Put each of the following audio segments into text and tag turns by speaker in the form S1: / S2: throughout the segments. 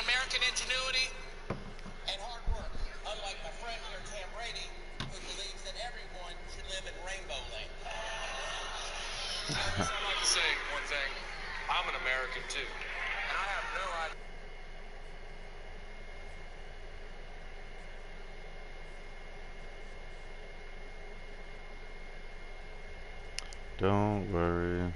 S1: American ingenuity and hard work, unlike my friend here, Tom Brady, who believes that everyone should live in Rainbow Land. I'd like to say one thing. I'm an American, too. And I have no idea.
S2: Don't worry.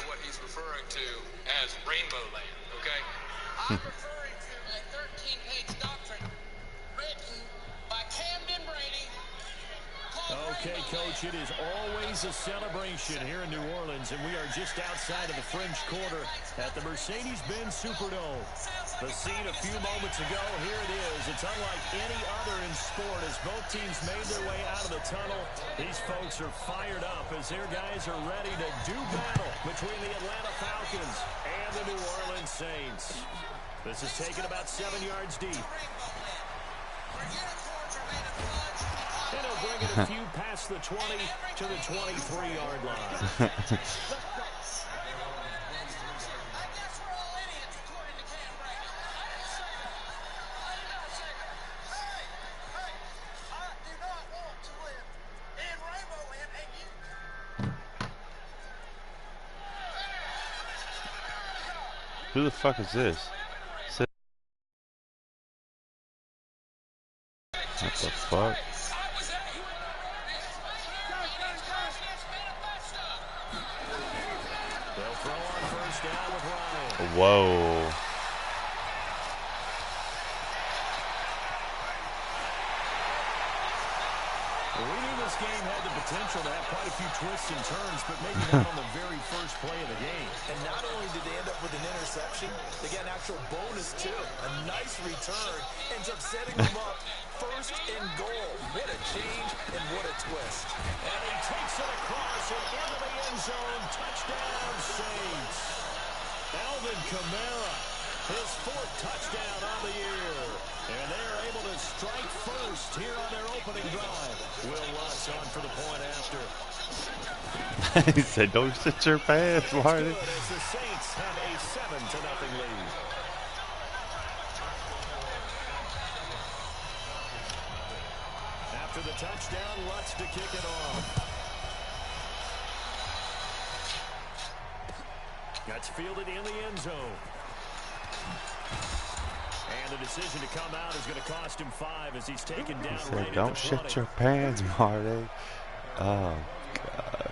S1: What he's referring to as Rainbow Land, okay? I'm referring to a 13-page doctrine written by Camden Brady.
S3: Okay, Coach, it is always a celebration here in New Orleans, and we are just outside of the French Quarter at the Mercedes-Benz Superdome. The scene a few moments ago, here it is. It's unlike any other in sport as both teams made their way out of the tunnel. These folks are fired up as their guys are ready to do battle between the Atlanta Falcons and the New Orleans Saints. This is taken about 7 yards deep. And he'll bring it a few past the 20 to the 23-yard line.
S2: Who the fuck is this? What the fuck?
S3: They'll throw on first down with Ryan.
S2: Whoa.
S3: We knew this game had the potential to have quite a few twists and turns, but maybe not on the very first play of the game.
S4: And not only did they end up with an interception, they got an actual bonus, too. A nice return ends up setting them up first and goal. What a change and what a twist.
S3: And he takes it across and into the end zone. Touchdown, Saints. Alvin Kamara, his 4th touchdown on the year. And they're able to strike first here on their opening drive. Will Lutz on for the point after.
S2: He said, don't sit your pants, Marty.
S3: As the Saints have a 7-0 lead. After the touchdown, Lutz to kick it off. That's fielded in the end zone. And the decision to come out is going to cost him 5 as he's taken down
S2: He said,
S3: right
S2: don't
S3: at the
S2: shit
S3: 20.
S2: your pants, Marty. Oh, God.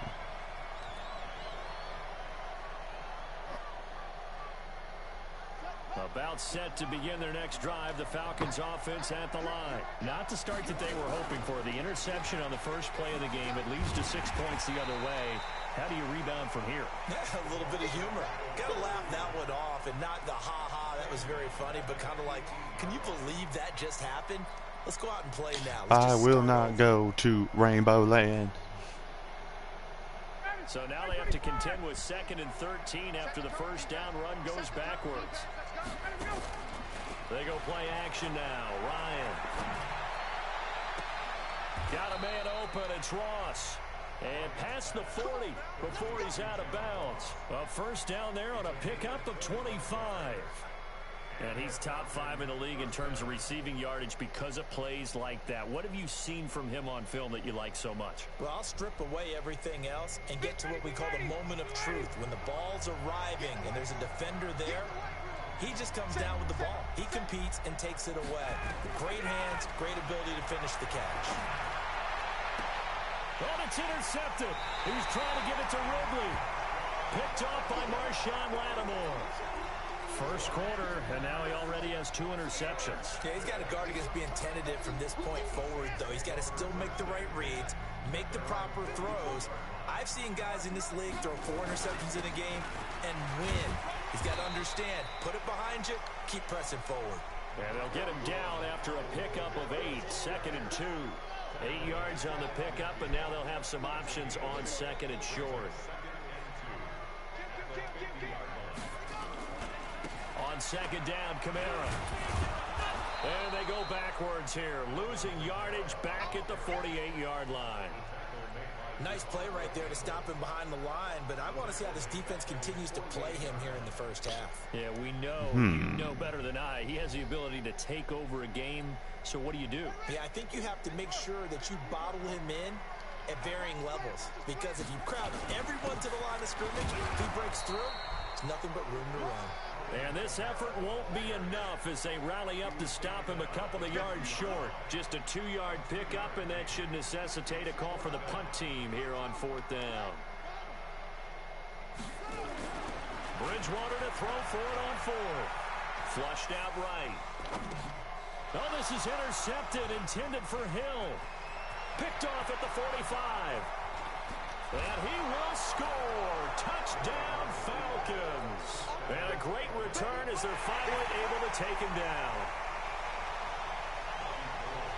S3: About set to begin their next drive, the Falcons offense at the line. Not the start that they were hoping for. The interception on the first play of the game. It leads to 6 points the other way. How do you rebound from here?
S4: A little bit of humor. Got to laugh that one off, and not the ha-ha, that was very funny, but kind of like, can you believe that just happened? Let's go out and play now.
S2: I will not go to Rainbow Land.
S3: So now they have to contend with 2nd and 13 after the first down run goes backwards. They go play action now. Ryan. Got a man open. It's Ross. And past the 40 before he's out of bounds. A first down there on a pickup of 25. And he's top 5 in the league in terms of receiving yardage because of plays like that. What have you seen from him on film that you like so much?
S4: Well, I'll strip away everything else and get to what we call the moment of truth. When the ball's arriving and there's a defender there, He just comes down with the ball. He competes and takes it away. Great hands, great ability to finish the catch.
S3: Oh, it's intercepted. He's trying to give it to Ridley. Picked off by Marshawn Lattimore. First quarter, and now he already has 2 interceptions.
S4: Yeah, he's got to guard against being tentative from this point forward, though. He's got to still make the right reads, make the proper throws. I've seen guys in this league throw 4 interceptions in a game and win. He's got to understand, put it behind you, keep pressing forward.
S3: And they'll get him down after a pickup of 8, 2nd and 2. 8 yards on the pickup, and now they'll have some options on 2nd and short. On 2nd down, Kamara. And they go backwards here, losing yardage back at the 48-yard line.
S4: Nice play right there to stop him behind the line, but I want to see how this defense continues to play him here in the first half.
S3: Yeah, we know, you know better than I. He has the ability to take over a game, so what do you do?
S4: Yeah, I think you have to make sure that you bottle him in at varying levels, because if you crowd everyone to the line of scrimmage, if he breaks through, there's nothing but room to run.
S3: And this effort won't be enough as they rally up to stop him a couple of yards short. Just a 2-yard pickup, and that should necessitate a call for the punt team here on 4th down. Bridgewater to throw for it on 4th. Flushed out right. Oh, this is intercepted, intended for Hill. Picked off at the 45. And he will score. Touchdown, Falcons. And a great return as they're finally able to take him down.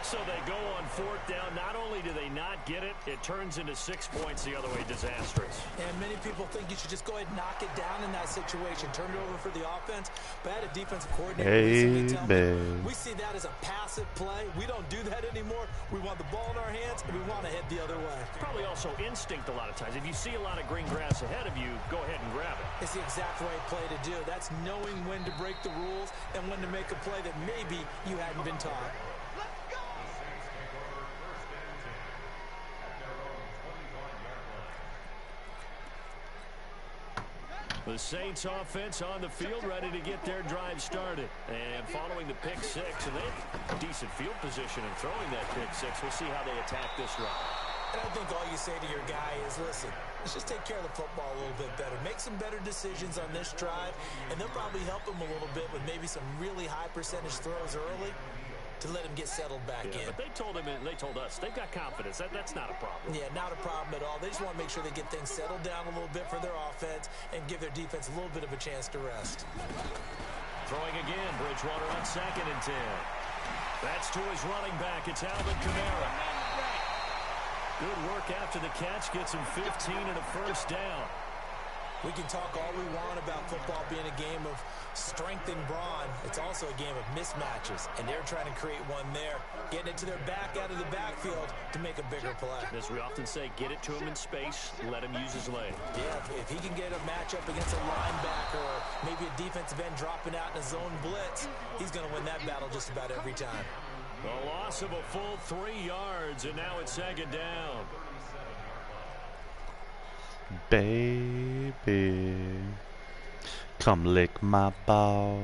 S3: So they go on 4th down. Not only do they not get it, it turns into 6 points the other way. Disastrous.
S4: And many people think you should just go ahead and knock it down in that situation. Turn it over for the offense. But I had a defensive coordinator recently tell me, we see that as a passive play. We don't do that anymore. We want the ball in our hands, and we want to head the other way.
S3: Probably also instinct a lot of times. If you see a lot of green grass ahead of you, go ahead and grab it.
S4: It's the exact right play to do. That's knowing when to break the rules and when to make a play that maybe you hadn't been taught.
S3: The Saints offense on the field, ready to get their drive started. And following the pick 6, and they have decent field position in throwing that pick 6. We'll see how they attack this run.
S4: And I think all you say to your guy is, listen, let's just take care of the football a little bit better. Make some better decisions on this drive, and they'll probably help him a little bit with maybe some really high percentage throws early to let him get settled back in.
S3: But they told him, and they told us, they've got confidence. That's not a problem.
S4: Yeah, not a problem at all. They just want to make sure they get things settled down a little bit for their offense and give their defense a little bit of a chance to rest.
S3: Throwing again, Bridgewater on 2nd and 10. That's to his running back. It's Alvin Kamara. Good work after the catch. Gets him 15 and a first down.
S4: We can talk all we want about football being a game of strength and brawn. It's also a game of mismatches, and they're trying to create one there, getting it to their back out of the backfield to make a bigger play.
S3: As we often say, get it to him in space, let him use his leg.
S4: Yeah, if he can get a matchup against a linebacker or maybe a defensive end dropping out in a zone blitz, he's going to win that battle just about every time.
S3: A loss of a full 3 yards, and now it's 2nd down.
S2: Baby, come lick my balls.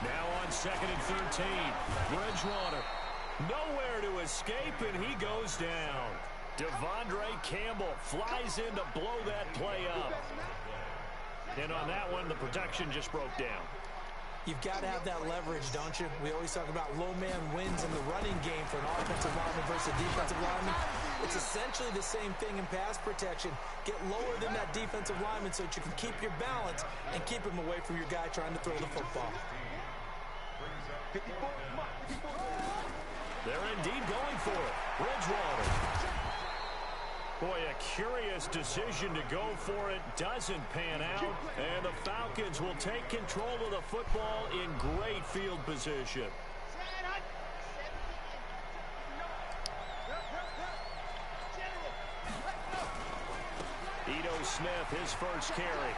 S3: Now on 2nd and 13, Bridgewater. Nowhere to escape, and he goes down. Devondre Campbell flies in to blow that play up. And on that one, the protection just broke down.
S4: You've got to have that leverage, don't you? We always talk about low man wins in the running game for an offensive lineman versus a defensive lineman. It's essentially the same thing in pass protection. Get lower than that defensive lineman so that you can keep your balance and keep him away from your guy trying to throw the football.
S3: They're indeed going for it. Bridgewater. Boy, a curious decision to go for it. Doesn't pan out. And the Falcons will take control of the football in great field position. Ito Smith, his first carry.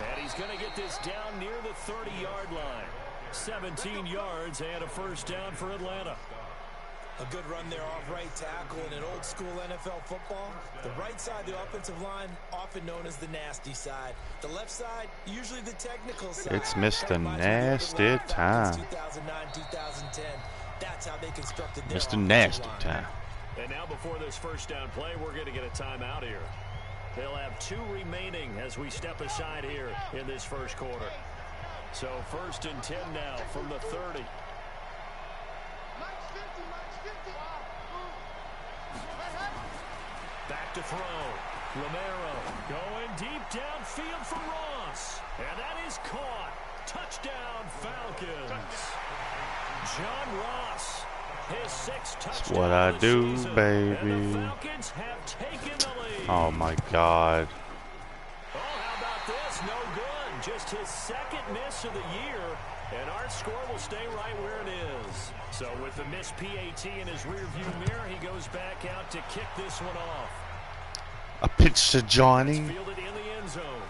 S3: And he's going to get this down near the 30-yard line. 17 yards and a first down for Atlanta.
S4: A good run there off right tackle in an old school NFL football. The right side of the offensive line, often known as the nasty side. The left side, usually the technical side.
S2: It's Mr. Nasty Time.
S4: 2009-2010. That's how they constructed their
S2: Mr. Nasty
S4: line.
S2: Time.
S3: And now before this first down play, we're going to get a timeout here. They'll have 2 remaining as we step aside here in this first quarter. So 1st and 10 now from the 30. Back to throw. Romero going deep downfield for Ross. And that is caught. Touchdown, Falcons. John Ross, his 6th touchdown.
S2: That's what I do,
S3: season.
S2: baby.
S3: And the Falcons have taken the lead.
S2: Oh, my God.
S3: Oh, how about this? No good. Just his 2nd miss of the year. And our score will stay right where it is. So with the missed PAT in his rearview mirror, he goes back out to kick this one off.
S2: A pitch to Johnny.
S3: Fielded in the end zone.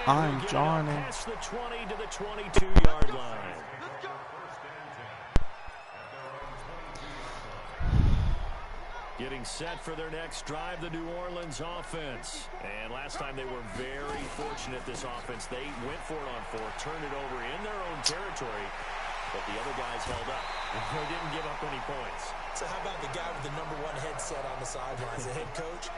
S2: I'm Johnny.
S3: Past the 20 to the 22-yard line. Getting set for their next drive, the New Orleans offense. And last time they were very fortunate, this offense. They went for it on 4, turned it over in their own territory, but the other guys held up. They didn't give up any points.
S4: So how about the guy with the #1 headset on the sidelines, the head coach?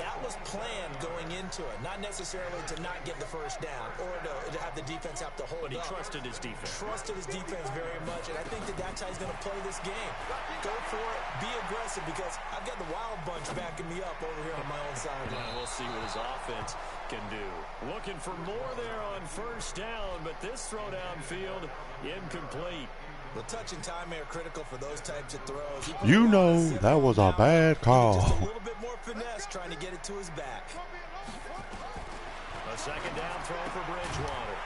S4: That was planned going into it, not necessarily to not get the first down or to have the defense have to hold up.
S3: But he trusted his defense.
S4: Trusted his defense very much, and I think that's how he's going to play this game. Go for it, be aggressive, because I've got the wild bunch backing me up over here on my own sideline.
S3: We'll see what his offense can do. Looking for more there on 1st down, but this throw downfield incomplete.
S4: The touch and time are critical for those types of throws.
S2: You know that was a bad call.
S4: Just a little bit more finesse trying to get it to his back.
S3: A 2nd down throw for Bridgewater.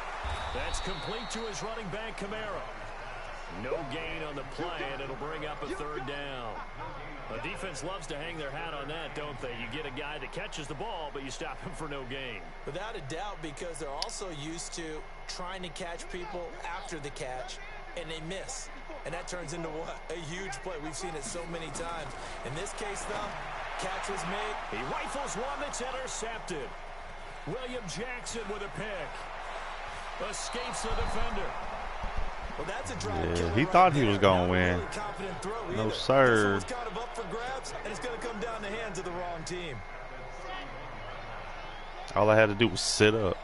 S3: That's complete to his running back, Kamara. No gain on the play, and it'll bring up a 3rd down. The defense loves to hang their hat on that, don't they? You get a guy that catches the ball, but you stop him for no gain.
S4: Without a doubt, because they're also used to trying to catch people after the catch, and they miss. And that turns into what? A huge play. We've seen it so many times. In this case, though, catch was made.
S3: He rifles one that's intercepted. William Jackson with a pick. Escapes the defender.
S4: Well, that's a drive
S2: Yeah,
S4: killer
S2: he
S4: right
S2: thought he
S4: there.
S2: was going to
S4: Not a
S2: win.
S4: really confident throw
S2: No,
S4: either.
S2: sir.
S4: This one was kind of up for grabs, and it's going to come down the hands of the wrong team.
S2: All I had to do was sit up.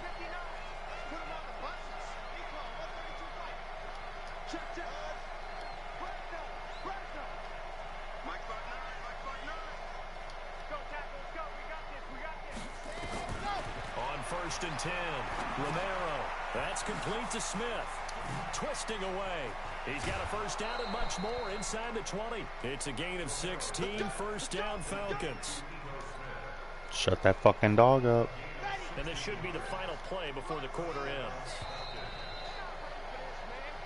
S3: On 1st and 10, Romero. That's complete to Smith. Twisting away. He's got a 1st down and much more inside the 20. It's a gain of 16, 1st down Falcons.
S2: Shut that fucking dog up.
S3: And this should be the final play before the quarter ends.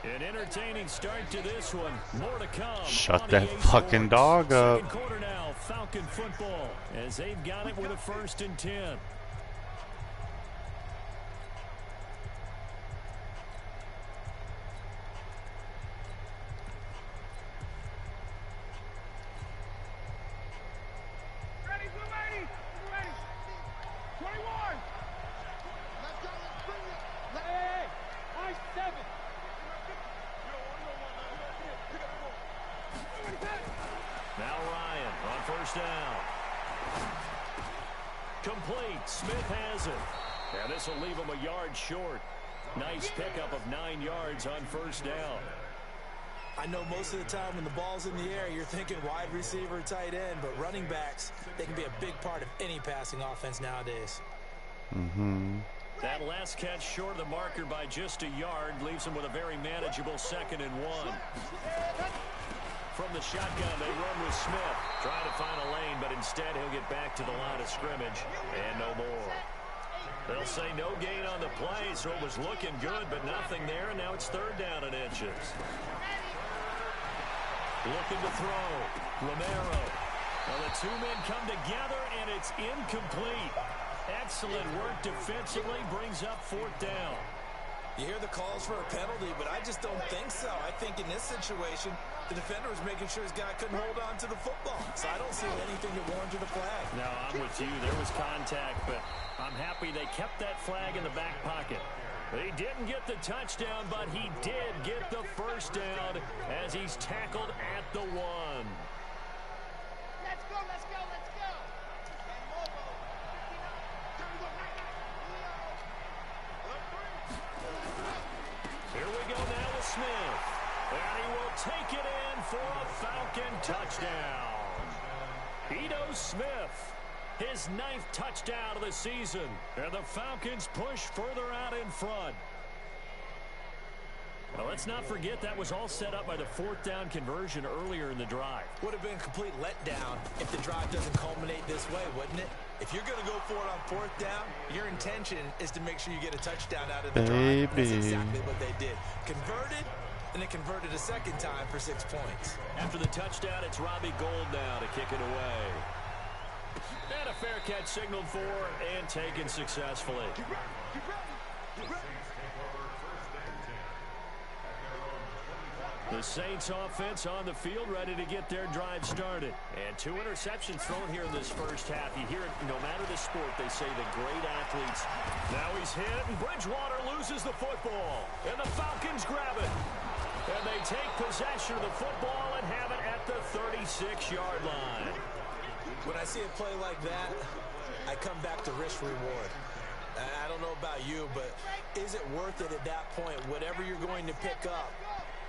S3: An entertaining start to this one. More to come.
S2: Shut that
S3: EA
S2: fucking
S3: Sports.
S2: dog up.
S3: 2nd quarter now, Falcon football, as they've got it with a 1st and 10. Now Ryan on 1st down. Complete. Smith has it. And this will leave him a yard short. Nice pickup of 9 yards on 1st down.
S4: I know most of the time when the ball's in the air, you're thinking wide receiver, tight end, but running backs, they can be a big part of any passing offense nowadays.
S3: That last catch short of the marker by just a yard leaves him with a very manageable 2nd and 1. From the shotgun, they run with Smith. Trying to find a lane, but instead he'll get back to the line of scrimmage. And no more. They'll say no gain on the play, so it was looking good, but nothing there, and now it's 3rd down and inches. Looking to throw. Romero. Well, the 2 men come together, and it's incomplete. Excellent work defensively, brings up 4th down.
S4: You hear the calls for a penalty, but I just don't think so. I think in this situation, the defender was making sure his guy couldn't hold on to the football. So I don't see anything that warranted a flag.
S3: No, I'm with you. There was contact, but I'm happy they kept that flag in the back pocket. He didn't get the touchdown, but he did get the first down as he's tackled at the 1.
S5: Let's go, let's go, let's go.
S3: Here we go now with Smith. And he will take it in for a Falcon touchdown. Ito Smith, his 9th touchdown of the season. And the Falcons push further out in front. Well, let's not forget that was all set up by the 4th down conversion earlier in the drive.
S4: Would have been a complete letdown if the drive doesn't culminate this way, wouldn't it? If you're going to go for it on 4th down, your intention is to make sure you get a touchdown out of the drive. That's exactly what they did. Converted, and it converted a second time for 6 points.
S3: After the touchdown, it's Robbie Gould now to kick it away. And a fair catch signaled for and taken successfully. The Saints offense on the field, ready to get their drive started. And 2 interceptions thrown here in this first half. You hear it no matter the sport, they say the great athletes. Now he's hit, and Bridgewater loses the football. And the Falcons grab it. And they take possession of the football and have it at the 36-yard line.
S4: When I see a play like that, I come back to risk-reward. I don't know about you, but is it worth it at that point, whatever you're going to pick up,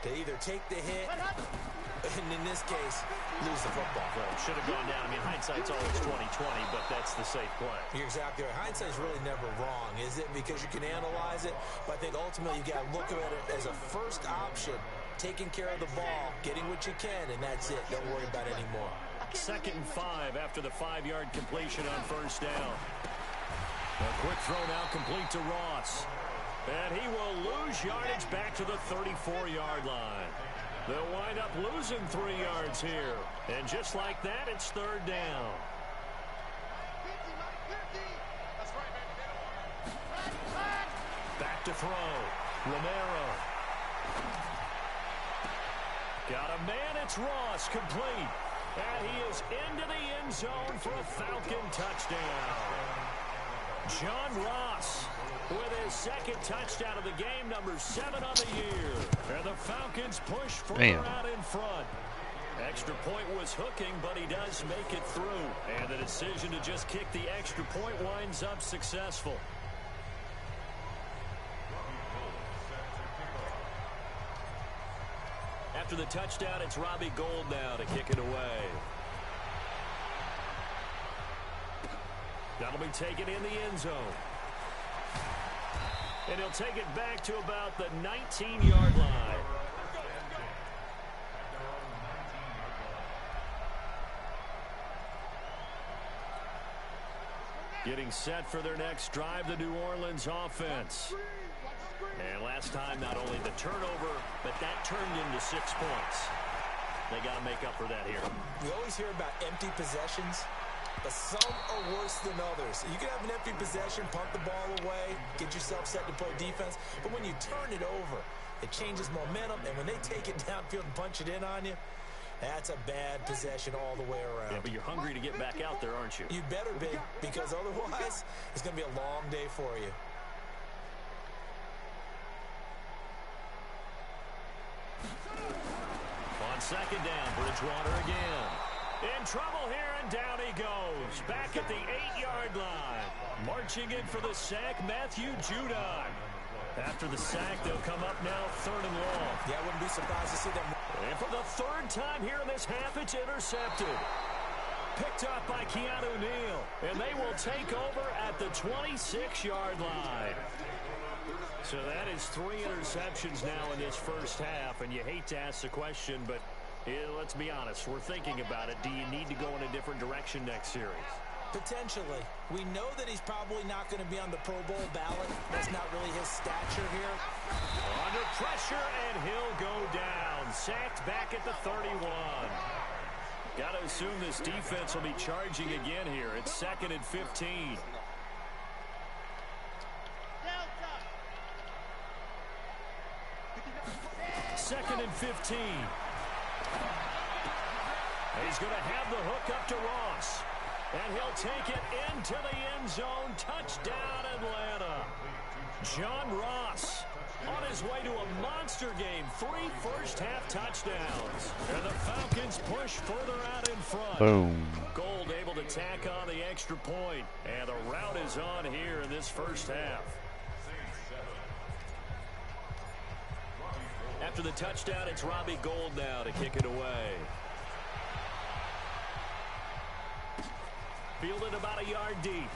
S4: to either take the hit, and in this case, lose the football?
S3: Well, it should have gone down. I mean, hindsight's always 20/20, but that's the safe play.
S4: You're exactly right. Hindsight's really never wrong, is it? Because you can analyze it, but I think ultimately you got to look at it as a first option, taking care of the ball, getting what you can, and that's it. Don't worry about it anymore.
S3: 2nd and 5 after the 5-yard completion on 1st down. A quick throw now complete to Ross. And he will lose yardage back to the 34-yard line. They'll wind up losing 3 yards here. And just like that, it's 3rd down. Back to throw. Romero. Got a man, it's Ross, complete. And he is into the end zone for a Falcon touchdown. John Ross with his 2nd touchdown of the game, number 7 on the year. And the Falcons push further out in front. Extra point was hooking, but he does make it through. And the decision to just kick the extra point winds up successful. After the touchdown, it's Robbie Gould now to kick it away. That'll be taken in the end zone. And he'll take it back to about the 19-yard line. Getting set for their next drive, the New Orleans offense. And last time, not only the turnover, but that turned into 6 points. They got to make up for that here.
S4: We always hear about empty possessions, but some are worse than others. You can have an empty possession, punt the ball away, get yourself set to play defense, but when you turn it over, it changes momentum, and when they take it downfield and punch it in on you, that's a bad possession all the way around.
S3: Yeah, but you're hungry to get back out there, aren't you?
S4: You better be, because otherwise, it's going to be a long day for you.
S3: On 2nd down, Bridgewater again. In trouble here, and down he goes. Back at the 8-yard line. Marching in for the sack, Matthew Judon. After the sack, they'll come up now 3rd and long.
S4: Yeah, I wouldn't be surprised to see them.
S3: And for the 3rd time here in this half, it's intercepted. Picked up by Keanu Neal. And they will take over at the 26-yard line. So that is 3 interceptions now in this first half. And you hate to ask the question, but let's be honest. We're thinking about it. Do you need to go in a different direction next series?
S4: Potentially. We know that he's probably not going to be on the Pro Bowl ballot. That's not really his stature here.
S3: Under pressure, and he'll go down. Sacked back at the 31. Got to assume this defense will be charging again here. It's 2nd and 15. 15. He's going to have the hook up to Ross. And he'll take it into the end zone. Touchdown, Atlanta. John Ross on his way to a monster game. 3 first-half touchdowns. And the Falcons push further out in front.
S2: Boom.
S3: Gold able to tack on the extra point. And the route is on here in this first half. After the touchdown, it's Robbie Gould now to kick it away. Fielded about a yard deep.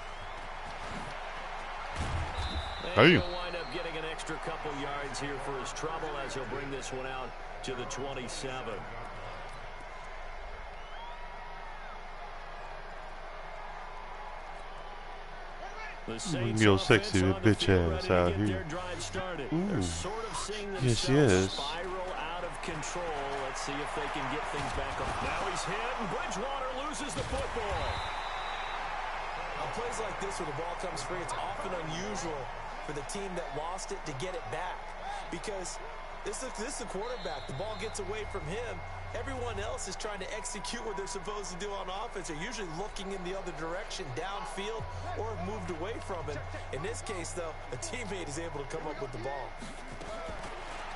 S3: And he'll wind up getting an extra couple yards here for his trouble as he'll bring this one out to the 27.
S2: Yo, sexy bitch ass out here. Ooh. Yes, yes.
S3: Spiral out of control. Let's see if they can get things back up. Now he's hit, and Bridgewater loses the football.
S4: On plays like this where the ball comes free, it's often unusual for the team that lost it to get it back. Because this is the quarterback. The ball gets away from him. Everyone else is trying to execute what they're supposed to do on offense. They're usually looking in the other direction, downfield, or have moved away from it. In this case, though, a teammate is able to come up with the ball.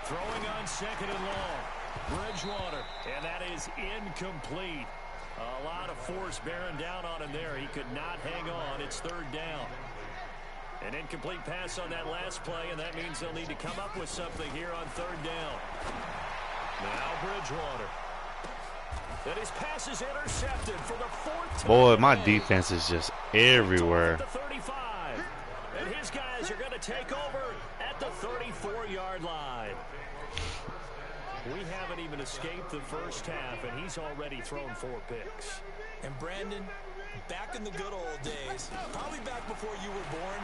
S3: Throwing on second and long. Bridgewater, and that is incomplete. A lot of force bearing down on him there. He could not hang on. It's third down. An incomplete pass on that last play, and that means they'll need to come up with something here on third down. Now Bridgewater. And his pass is intercepted for the 4th time.
S2: Boy, my defense is just everywhere.
S3: The 35. And his guys are going to take over at the 34-yard line. We haven't even escaped the first half, and he's already thrown 4 picks.
S4: And Brandon, back in the good old days, probably back before you were born,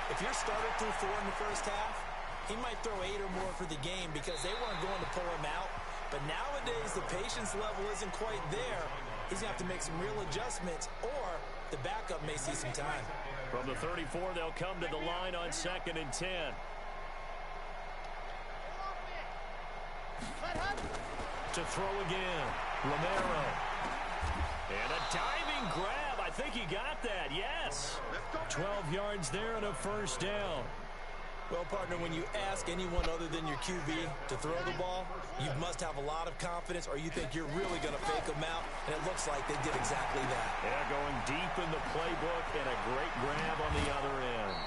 S4: if your starter threw 4 in the first half, he might throw 8 or more for the game because they weren't going to pull him out. But nowadays, the patience level isn't quite there. He's going to have to make some real adjustments, or the backup may see some time.
S3: From the 34, they'll come to the line on 2nd and 10. To throw again, Romero. And a diving grab. I think he got that, yes. 12 yards there and a first down.
S4: Well, partner, when you ask anyone other than your QB to throw the ball, you must have a lot of confidence, or you think you're really going to fake them out, and it looks like they did exactly that.
S3: Yeah, going deep in the playbook and a great grab on the other end.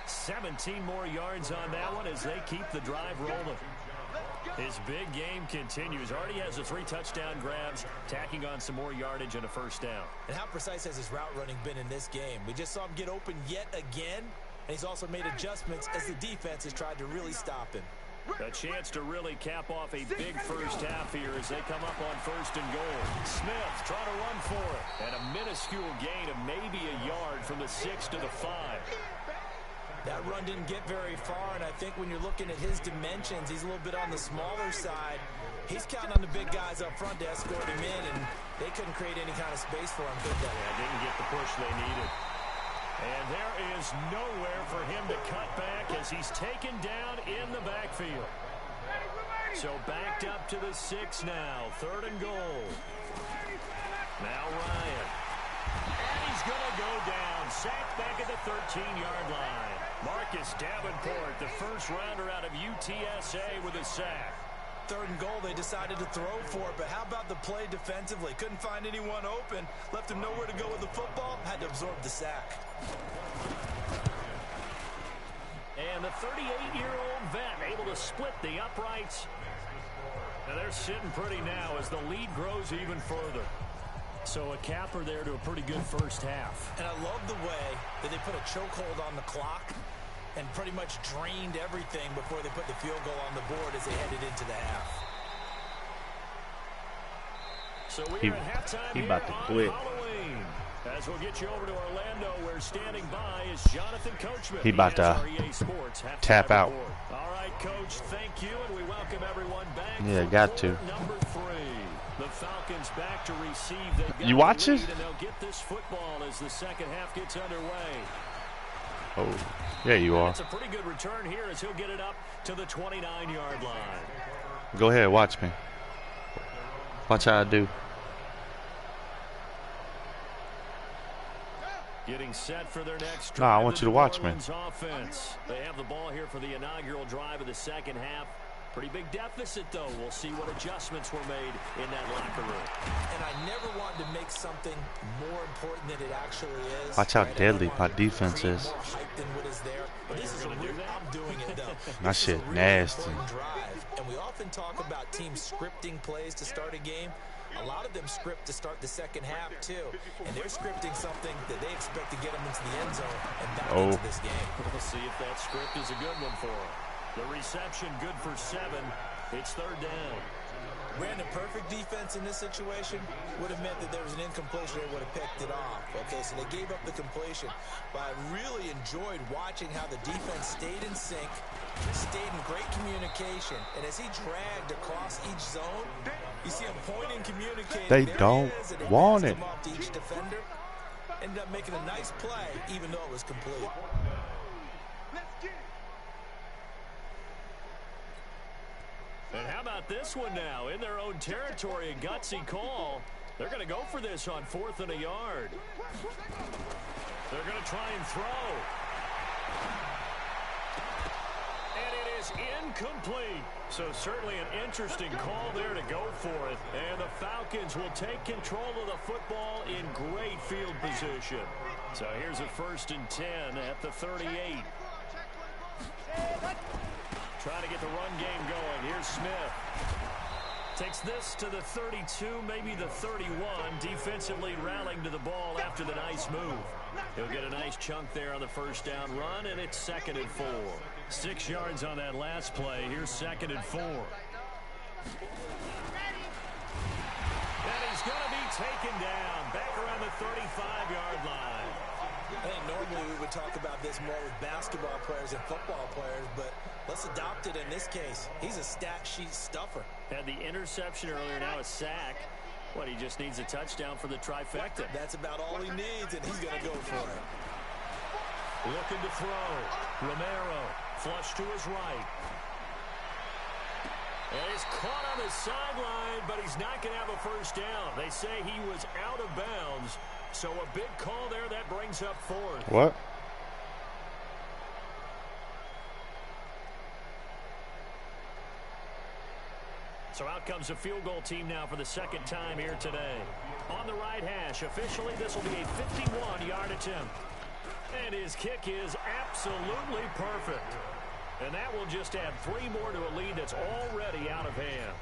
S3: 17 more yards on that one as they keep the drive rolling. His big game continues. Already has the 3 touchdown grabs, tacking on some more yardage and a first down.
S4: And how precise has his route running been in this game? We just saw him get open yet again. And he's also made adjustments as the defense has tried to really stop him.
S3: A chance to really cap off a big first half here as they come up on 1st and goal. Smith trying to run for it. And a minuscule gain of maybe a yard from the 6 to the 5.
S4: That run didn't get very far, and I think when you're looking at his dimensions, he's a little bit on the smaller side. He's counting on the big guys up front to escort him in, and they couldn't create any kind of space for him, could they?
S3: Yeah, didn't get the push they needed. And there is nowhere for him to cut back as he's taken down in the backfield. So backed up to the 6 now. 3rd and goal. Now Ryan. And he's going to go down. Sacked back at the 13-yard line. Marcus Davenport, the first rounder out of UTSA with a sack.
S4: 3rd and goal, they decided to throw for it, but how about the play defensively? Couldn't find anyone open, left him nowhere to go with the football, had to absorb the sack.
S3: And the 38-year-old vet able to split the uprights. And they're sitting pretty now as the lead grows even further. So a capper there to a pretty good first half.
S4: And I love the way that they put a chokehold on the clock and pretty much drained everything before they put the field goal on the board as they headed into the half. So we are at halftime
S2: he about to quit.
S3: Halloween. As we'll get you over to Orlando, where standing by is Jonathan Coachman.
S2: He about to tap out.
S3: All right, Coach, thank you, and we welcome everyone back.
S2: Yeah, got to.
S3: Number 3. The Falcons back to receive.
S2: You watch it?
S3: And they'll get this football as the second half gets underway.
S2: Oh, yeah, you are.
S3: It's a pretty good return here as he'll get it up to the 29-yard line.
S2: Go ahead, watch me. Watch how I do.
S3: Getting set for their next
S2: Nah, I
S3: drive.
S2: want you to watch me.
S3: Offense. They have the ball here for the inaugural drive of the second half. Pretty big deficit, though. We'll see what adjustments were made in that locker room.
S4: And I never wanted to make something more important than it actually is.
S2: Watch how deadly my defense is.
S4: More hype than what is there. But this is a real, I'm doing it, though.
S2: That shit nasty.
S4: Drive. And we often talk about teams scripting plays to start a game. A lot of them script to start the second half, too. And they're scripting something that they expect to get them into the end zone and back into this game.
S3: We'll see if that script is a good one for them. The reception good for 7. It's third down.
S4: Brandon, perfect defense in this situation would have meant that there was an incompletion. They would have picked it off. Okay, so they gave up the completion. But I really enjoyed watching how the defense stayed in sync, stayed in great communication. And as he dragged across each zone, you see him pointing, communicating.
S2: They don't want it.
S4: Off to each defender. Ended up making a nice play, even though it was complete.
S3: And how about this one now? In their own territory, a gutsy call. They're going to go for this on 4th and a yard. They're going to try and throw. And it is incomplete. So certainly an interesting call there to go for it. And the Falcons will take control of the football in great field position. So here's a 1st and 10 at the 38. Trying to get the run game going. Here's Smith. Takes this to the 32, maybe the 31. Defensively rallying to the ball after the nice move. He'll get a nice chunk there on the first down run, and it's 2nd and 4. 6 yards on that last play. Here's 2nd and 4. And he's going to be taken down back around the 35-yard line.
S4: I think normally we would talk about this more with basketball players and football players, but let's adopt it in this case. He's a stat sheet stuffer.
S3: Had the interception earlier, now a sack. What, he just needs a touchdown for the trifecta.
S4: That's about all he needs, and he's going to go for it.
S3: Looking to throw. Romero, flush to his right. And he's caught on the sideline, but he's not going to have a first down. They say he was out of bounds. So a big call there that brings up 4th.
S2: What?
S3: So out comes a field goal team now for the 2nd time here today. On the right hash, officially this will be a 51-yard attempt. And his kick is absolutely perfect. And that will just add 3 more to a lead that's already out of hand.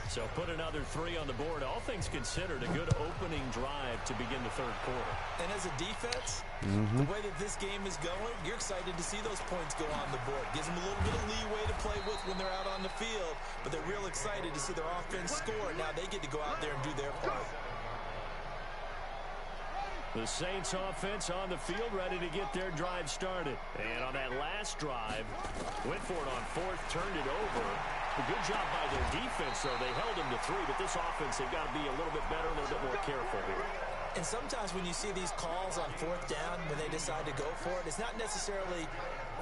S3: So put another 3 on the board. All things considered, a good opening drive to begin the 3rd quarter.
S4: And as a defense, the way that this game is going, you're excited to see those points go on the board. Gives them a little bit of leeway to play with when they're out on the field. But they're real excited to see their offense score. Now they get to go out there and do their part.
S3: The Saints offense on the field ready to get their drive started. And on that last drive, went for it on 4th, turned it over. A good job by their defense, though. They held them to 3, but this offense, they've got to be a little bit better, a little bit more careful here.
S4: And sometimes when you see these calls on 4th down, when they decide to go for it, it's not necessarily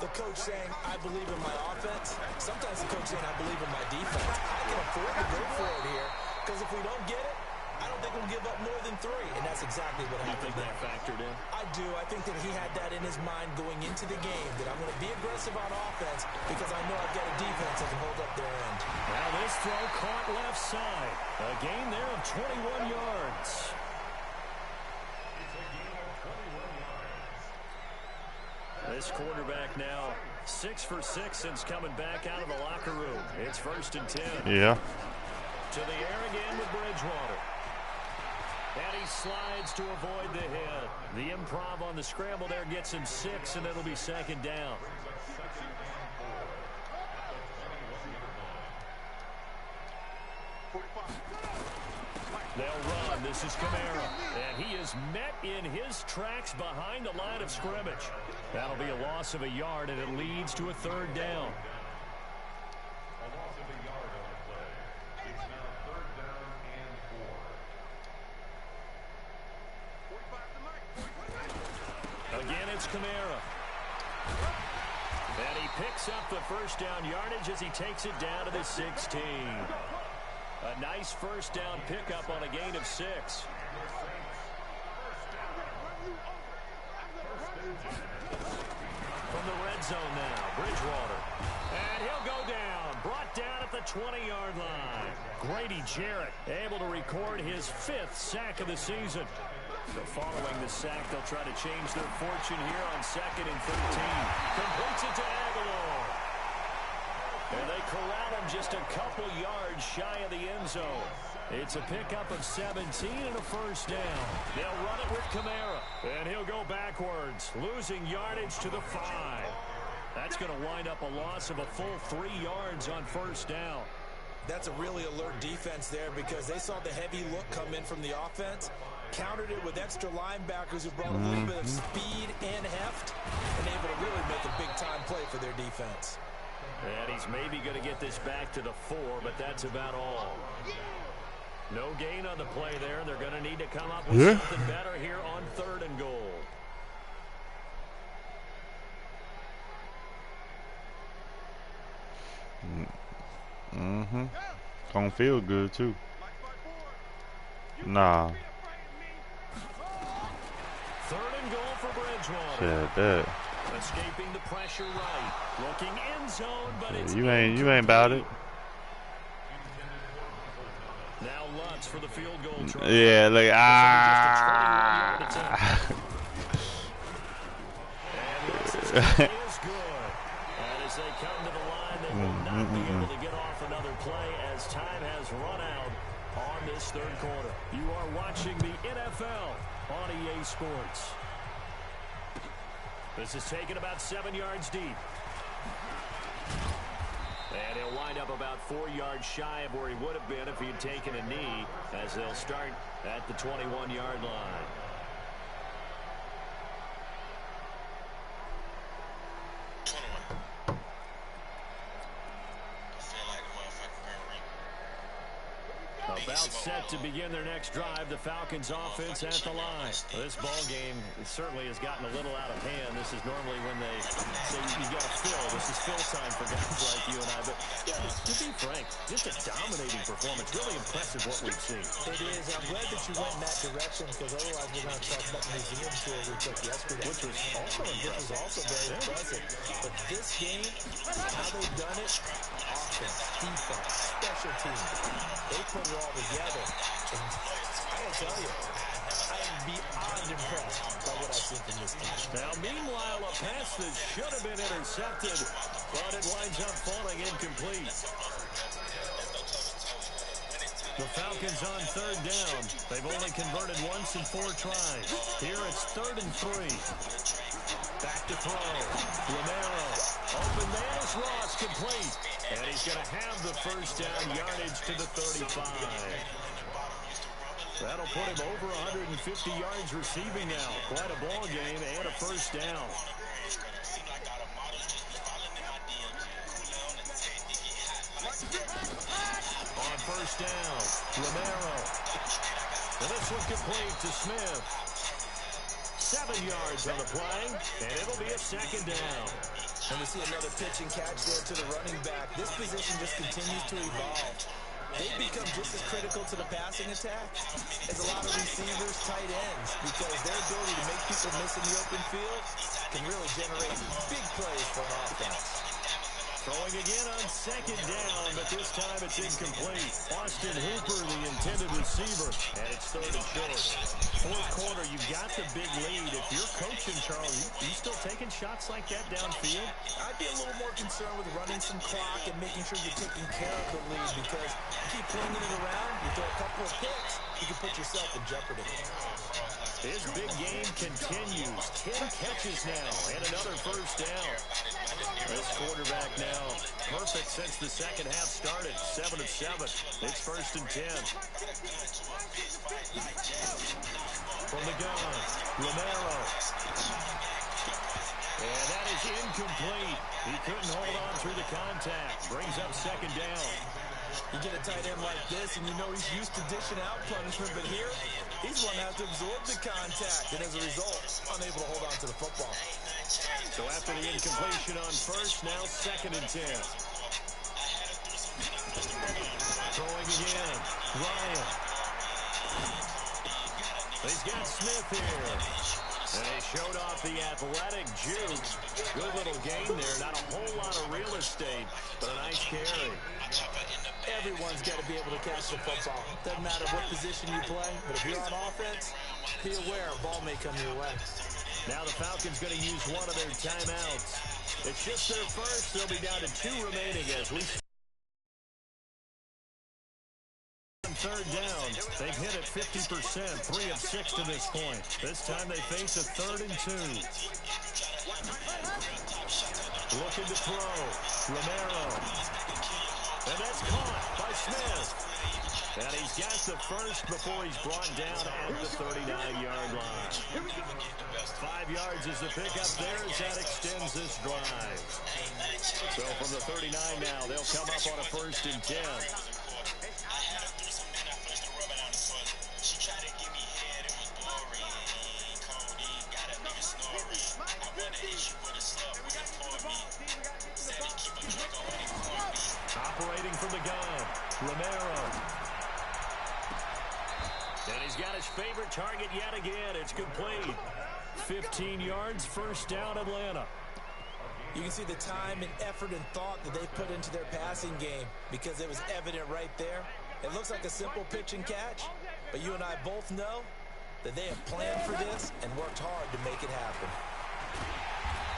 S4: the coach saying, I believe in my offense. Sometimes the coach saying, I believe in my defense. I can afford to go for it here, because if we don't get it, I don't think we'll give up more than 3, and that's exactly what happened.
S3: You think that factored in?
S4: I do. I think that he had that in his mind going into the game, that I'm going to be aggressive on offense because I know I've got a defense that can hold up their end.
S3: Now this throw caught left side. A gain there of 21 yards. This quarterback now 6 for 6 since coming back out of the locker room. It's 1st and 10.
S2: Yeah.
S3: To the air again with Bridgewater. And he slides to avoid the hit. The improv on the scramble there gets him 6, and it'll be 2nd down. They'll run. This is Kamara. And he is met in his tracks behind the line of scrimmage. That'll be a loss of a yard, and it leads to a 3rd down. Again, it's Kamara. And he picks up the first down yardage as he takes it down to the 16. A nice first down pickup on a gain of 6. From the red zone now, Bridgewater. And he'll go down. Brought down at the 20-yard line. Grady Jarrett able to record his 5th sack of the season. So following the sack, they'll try to change their fortune here on 2nd and 13. Completes it to Aguilar. And they corral him just a couple yards shy of the end zone. It's a pickup of 17 and a first down. They'll run it with Kamara. And he'll go backwards, losing yardage to the 5. That's going to wind up a loss of a full 3 yards on first down.
S4: That's a really alert defense there because they saw the heavy look come in from the offense, countered it with extra linebackers who brought a little bit of speed and heft, and able to really make a big-time play for their defense.
S3: And he's maybe going to get this back to the 4, but that's about all. No gain on the play there. They're going to need to come up with something better here on 3rd and goal.
S2: Gonna feel good too. Nah.
S3: 3rd and goal for Bridgewater.
S2: Yeah, that.
S3: Escaping the pressure right. Looking end zone, but it's
S2: You ain't about it.
S3: Now Lutz for the field goal try.
S2: Yeah, like
S3: And Lutz's play is good. And as they come to the line, they will not be able to get off another play as time has run out on this 3rd quarter. You are watching the NFL on EA Sports. This is taken about 7 yards deep. And he'll wind up about 4 yards shy of where he would have been if he had taken a knee, as they'll start at the 21-yard line. About set to begin their next drive, the Falcons offense at the line. Well, this ball game certainly has gotten a little out of hand. This is normally when they say you got to fill. This is fill time for guys like you and I. But yeah, to be frank, just a dominating performance. Really impressive what we've seen.
S4: It is. I'm glad that you went in that direction because otherwise we're going to talk about the museum tour we took yesterday.
S3: Which was also impressive.
S4: Which was also very impressive. But this game, how they've done it, offense, defense, special teams, they put it all together. And I gotta tell you, I am beyond impressed by what I've seen from this team.
S3: Now, meanwhile, a pass that should have been intercepted, but it winds up falling incomplete. The Falcons on 3rd down. They've only converted once in 4 tries. Here it's 3rd and 3. Back to throw. Romero. Open man is Ross, complete. And he's going to have the first down yardage to the 35. That'll put him over 150 yards receiving now. Quite a ball game and a first down. On first down, Romero. And this one complete to Smith. 7 yards on the play, and it'll be a 2nd down.
S4: And we see another pitch and catch there to the running back. This position just continues to evolve. They become just as critical to the passing attack as a lot of receivers, tight ends, because their ability to make people miss in the open field can really generate big plays for an offense.
S3: Throwing again on 2nd down, but this time it's incomplete. Austin Hooper, the intended receiver, and it's 3rd and short. 4th quarter, you got the big lead. If you're coaching, Charles, you still taking shots like that downfield?
S4: I'd be a little more concerned with running some clock and making sure you're taking care of the lead, because you keep flinging it around, you throw a couple of picks, you can put yourself in jeopardy.
S3: His big game continues. 10 catches now, and another first down. This quarterback now perfect since the 2nd half started. 7 of 7. It's 1st and 10. From the gun, Romero. And that is incomplete. He couldn't hold on through the contact. Brings up 2nd down.
S4: You get a tight end like this, and you know he's used to dishing out punishment, but here, He's going to have to absorb the contact, and as a result, unable to hold on to the football.
S3: So after the incompletion on first, now 2nd and 10. Throwing again. Ryan. He's got Smith here. And he showed off the athletic juke. Good little gain there. Not a whole lot of real estate, but a nice carry.
S4: Everyone's got to be able to catch the football. Doesn't matter what position you play, but if you're on offense, be aware a ball may come your way.
S3: Now the Falcons going to use one of their timeouts. It's just their first. They'll be down to 2 remaining as we... Third down. They've hit it 50%, 3 of 6 to this point. This time they face a 3rd and 2. Looking to throw. Romero. And that's caught by Smith. And he's got the first before he's brought down at the 39-yard line. 5 yards is the pickup there as that extends this drive. So from the 39 now, they'll come up on a 1st and 10. Operating from the gun, Romero. And he's got his favorite target yet again. It's complete. 15 yards, 1st down, Atlanta.
S4: You can see the time and effort and thought that they put into their passing game because it was evident right there. It looks like a simple pitch and catch, but you and I both know that they have planned for this and worked hard to make it happen.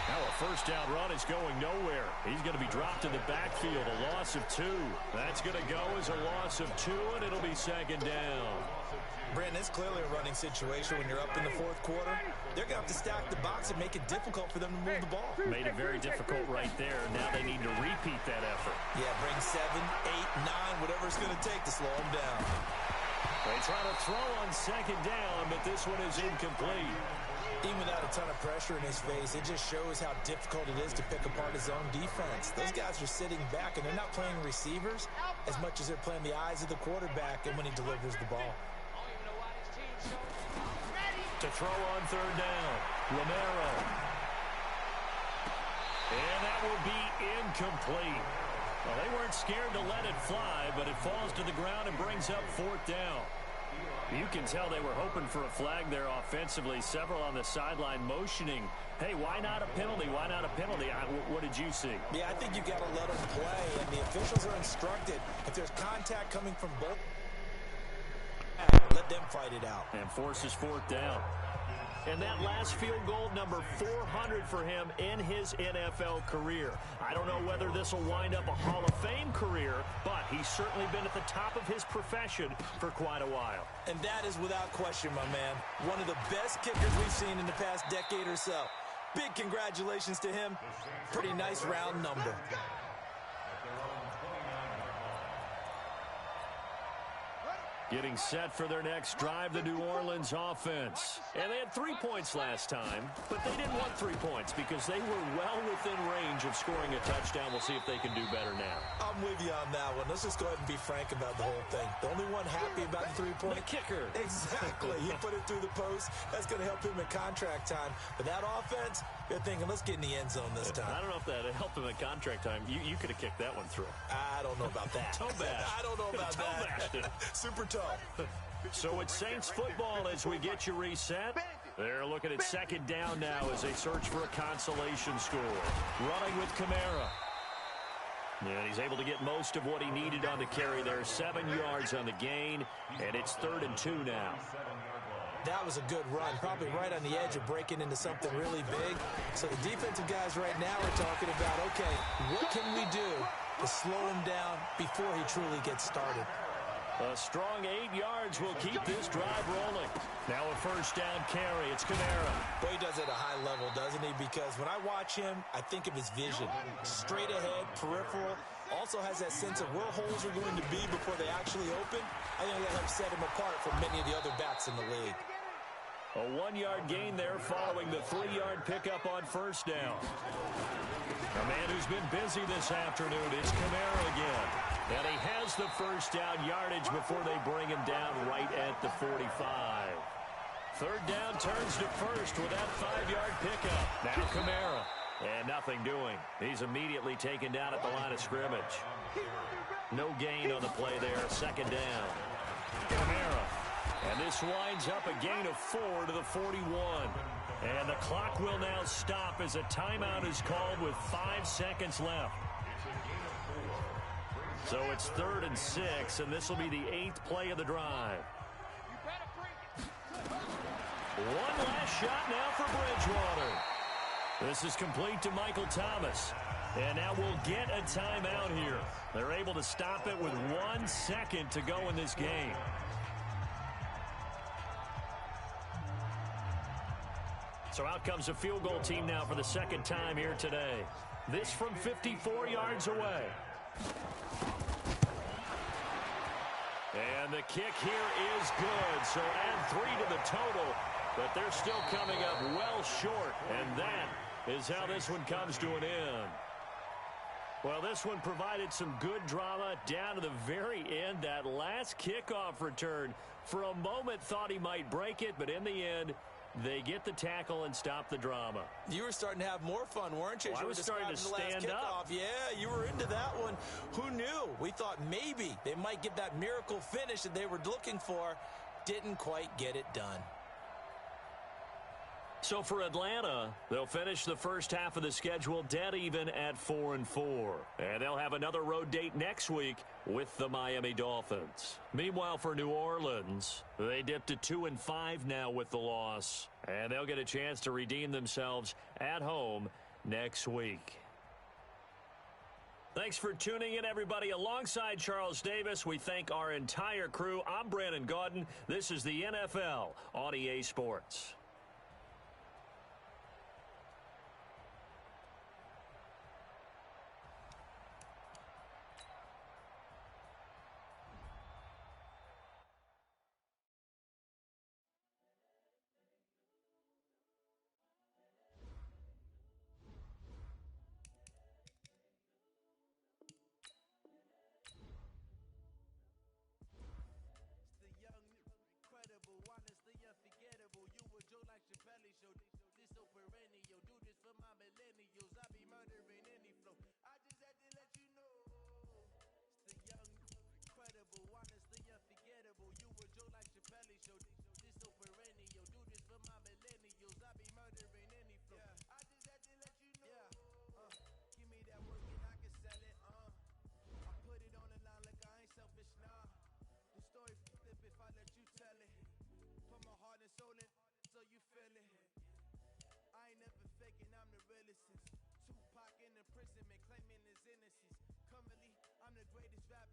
S3: Now a 1st down run is going nowhere. He's going to be dropped in the backfield, a loss of 2. That's going to go as a loss of 2, and it'll be 2nd down.
S4: Brandon, it's clearly a running situation when you're up in the 4th quarter. They're going to have to stack the box and make it difficult for them to move the ball.
S3: Made it very difficult right there. Now they need to repeat that effort.
S4: Yeah, bring 7, 8, 9, whatever it's going to take to slow them down.
S3: They try to throw on 2nd down, but this one is incomplete.
S4: Even without a ton of pressure in his face, it just shows how difficult it is to pick apart his own defense. Those guys are sitting back, and they're not playing receivers as much as they're playing the eyes of the quarterback and when he delivers the ball.
S3: To throw on 3rd down, Romero. And that will be incomplete. Well, they weren't scared to let it fly, but it falls to the ground and brings up 4th down. You can tell they were hoping for a flag there offensively. Several on the sideline motioning, hey, why not a penalty? Why not a penalty? What did you see?
S4: Yeah, I think you got to let them play, and the officials are instructed. If there's contact coming from both, let them fight it out.
S3: And forces 4th down. And that last field goal, number 400 for him in his NFL career. I don't know whether this will wind up a Hall of Fame career, but he's certainly been at the top of his profession for quite a while.
S4: And that is without question, my man. One of the best kickers we've seen in the past decade or so. Big congratulations to him. Pretty nice round number.
S3: Getting set for their next drive, the New Orleans offense. And they had 3 points last time, but they didn't want 3 points because they were well within range of scoring a touchdown. We'll see if they can do better now.
S4: I'm with you on that one. Let's just go ahead and be frank about the whole thing. The only one happy about the 3-point...
S3: The kicker.
S4: Exactly. He put it through the post. That's going to help him at contract time. But that offense, they're thinking, let's get in the end zone this time.
S3: I don't know if that helped him at contract time. You could have kicked that one through.
S4: I don't know about that.
S3: Toe bash.
S4: I don't know about that. Super toe.
S3: So it's Saints football as we get you reset. They're looking at 2nd down now as they search for a consolation score. Running with Kamara. And he's able to get most of what he needed on the carry there. 7 yards on the gain, and it's 3rd and 2 now.
S4: That was a good run, probably right on the edge of breaking into something really big. So the defensive guys right now are talking about, okay, what can we do to slow him down before he truly gets started?
S3: A strong 8 yards will keep this drive rolling. Now a 1st down carry. It's Kamara.
S4: Boy, he does it at a high level, doesn't he? Because when I watch him, I think of his vision. Straight ahead, peripheral. Also has that sense of where holes are going to be before they actually open. I think that helps set him apart from many of the other backs in the league.
S3: A 1-yard gain there following the 3-yard pickup on 1st down. A man who's been busy this afternoon. It's Kamara again. And he has the first down yardage before they bring him down right at the 45. Third down turns to first with that 5-yard pickup. Now Kamara. And nothing doing. He's immediately taken down at the line of scrimmage. No gain on the play there. Second down. Kamara. And this winds up a gain of 4 to the 41. And the clock will now stop as a timeout is called with 5 seconds left. So it's 3rd and 6, and this will be the 8th play of the drive. One last shot now for Bridgewater. This is complete to Michael Thomas. And now we'll get a timeout here. They're able to stop it with 1 second to go in this game. So out comes a field goal team now for the second time here today. This from 54 yards away. And the kick here is good. So add 3 to the total. But they're still coming up well short. And that is how this one comes to an end. Well, this one provided some good drama down to the very end. That last kickoff return, for a moment thought he might break it, but in the end, they get the tackle and stop the drama.
S4: You were starting to have more fun, weren't you?
S3: Well, I was starting to stand up.
S4: Yeah, you were into that one. Who knew? We thought maybe they might get that miracle finish that they were looking for. Didn't quite get it done.
S3: So for Atlanta, they'll finish the first half of the schedule dead even at 4-4. And they'll have another road date next week with the Miami Dolphins. Meanwhile, for New Orleans, they dipped to 2-5 now with the loss. And they'll get a chance to redeem themselves at home next week. Thanks for tuning in, everybody. Alongside Charles Davis, we thank our entire crew. I'm Brandon Gaudin. This is the NFL on EA Sports.
S5: Tupac in the prison, man, claiming his innocence. Currently, I'm the greatest rapper.